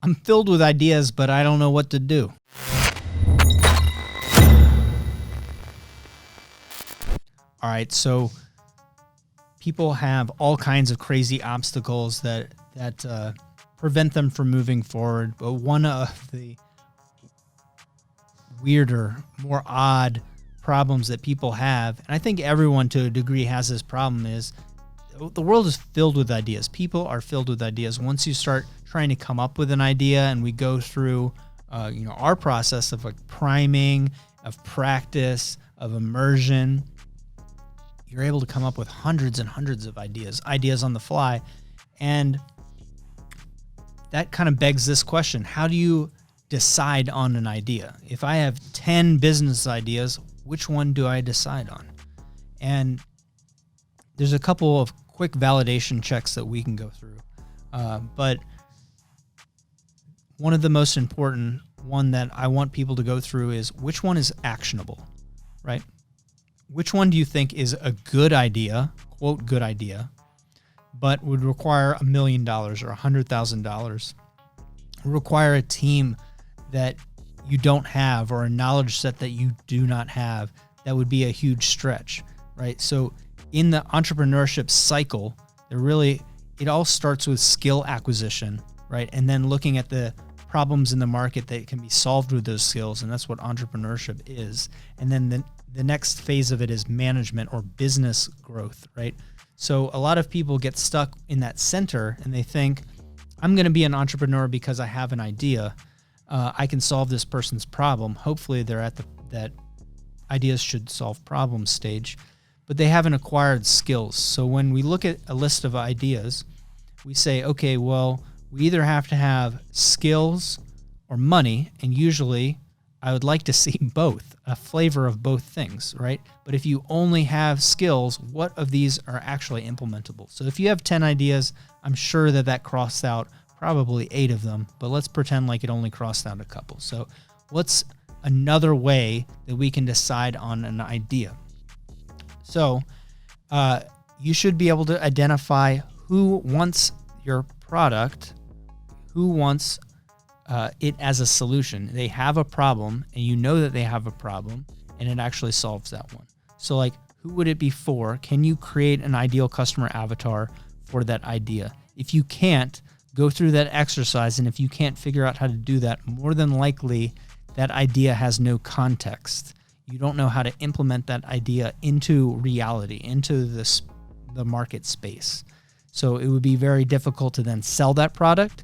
I'm filled with ideas, but I don't know what to do. All right, so people have all kinds of crazy obstacles that prevent them from moving forward. But one of the weirder, more odd problems that people have, and I think everyone to a degree has this problem, is the world is filled with ideas. People are filled with ideas. Once you start trying to come up with an idea, and we go through our process of like priming, of practice, of immersion, you're able to come up with hundreds and hundreds of ideas on the fly. And that kind of begs this question: how do you decide on an idea? If I have 10 business ideas, which one do I decide on? And there's a couple of quick validation checks that we can go through. But one of the most important one that I want people to go through is, which one is actionable, right? Which one do you think is a good idea, quote, good idea, but would require $1 million or $100,000, require a team that you don't have, or a knowledge set that you do not have, that would be a huge stretch, right? So in the entrepreneurship cycle, it all starts with skill acquisition, right? And then looking at the problems in the market that can be solved with those skills, and that's what entrepreneurship is. And then the next phase of it is management or business growth, right? So a lot of people get stuck in that center, and they think, I'm going to be an entrepreneur because I have an idea. I can solve this person's problem. Hopefully they're at that ideas should solve problems stage, but they haven't acquired skills. So when we look at a list of ideas, we say, okay, well, we either have to have skills or money, and usually I would like to see both, a flavor of both things, right? But if you only have skills, what of these are actually implementable? So if you have 10 ideas, I'm sure that crossed out probably 8 of them, but let's pretend like it only crossed out a couple. So what's another way that we can decide on an idea? So you should be able to identify who wants your product, who wants it as a solution. They have a problem, and you know that they have a problem, and it actually solves that one. So like, who would it be for? Can you create an ideal customer avatar for that idea? If you can't, go through that exercise, and if you can't figure out how to do that, more than likely that idea has no context. You don't know how to implement that idea into reality, into the market space. So it would be very difficult to then sell that product.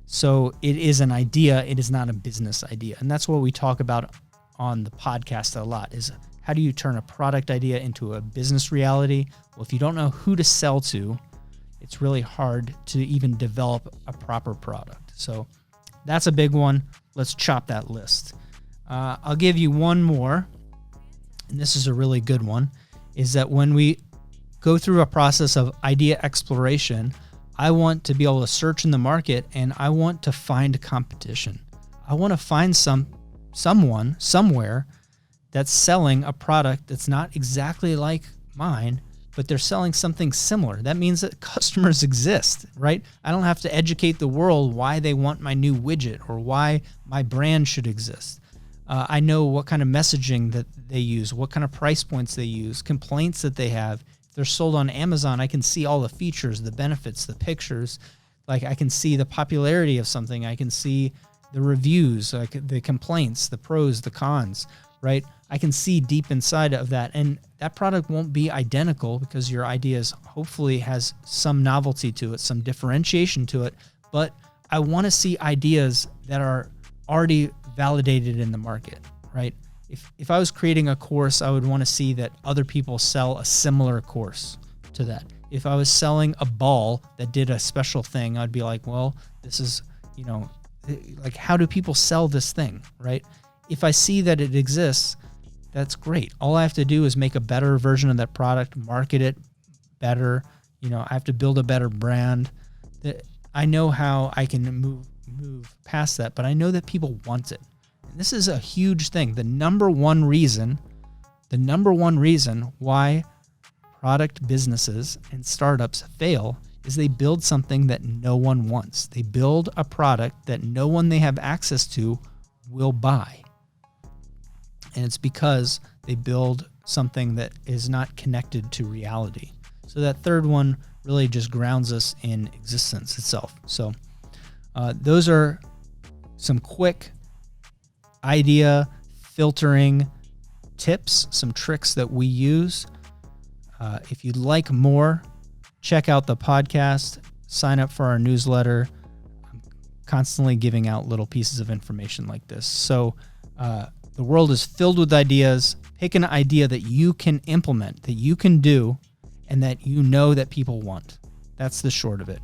So it is an idea, it is not a business idea. And that's what we talk about on the podcast a lot, is how do you turn a product idea into a business reality? Well, if you don't know who to sell to, it's really hard to even develop a proper product. So that's a big one. Let's chop that list. I'll give you one more, and this is a really good one, is that when we go through a process of idea exploration, I want to be able to search in the market, and I want to find competition. I want to find someone somewhere that's selling a product that's not exactly like mine, but they're selling something similar. That means that customers exist, right? I don't have to educate the world why they want my new widget or why my brand should exist. I know what kind of messaging that they use, what kind of price points they use, complaints that they have. If they're sold on Amazon, I can see all the features, the benefits, the pictures. Like, I can see the popularity of something. I can see the reviews, the complaints, the pros, the cons, right? I can see deep inside of that. And that product won't be identical because your ideas hopefully has some novelty to it, some differentiation to it. But I want to see ideas that are already validated in the market, right? If I was creating a course, I would want to see that other people sell a similar course to that. If I was selling a ball that did a special thing, I'd be like, well, this is, like, how do people sell this thing, right? If I see that it exists, that's great. All I have to do is make a better version of that product, market it better. I have to build a better brand. I know how I can move past that, but I know that people want it. And this is a huge thing. The number one reason why product businesses and startups fail is they build something that no one wants. They build a product that no one they have access to will buy. And it's because they build something that is not connected to reality. So that third one really just grounds us in existence itself. So those are some quick idea filtering tips, some tricks that we use. If you'd like more, check out the podcast, sign up for our newsletter. I'm constantly giving out little pieces of information like this. So the world is filled with ideas. Pick an idea that you can implement, that you can do, and that you know that people want. That's the short of it.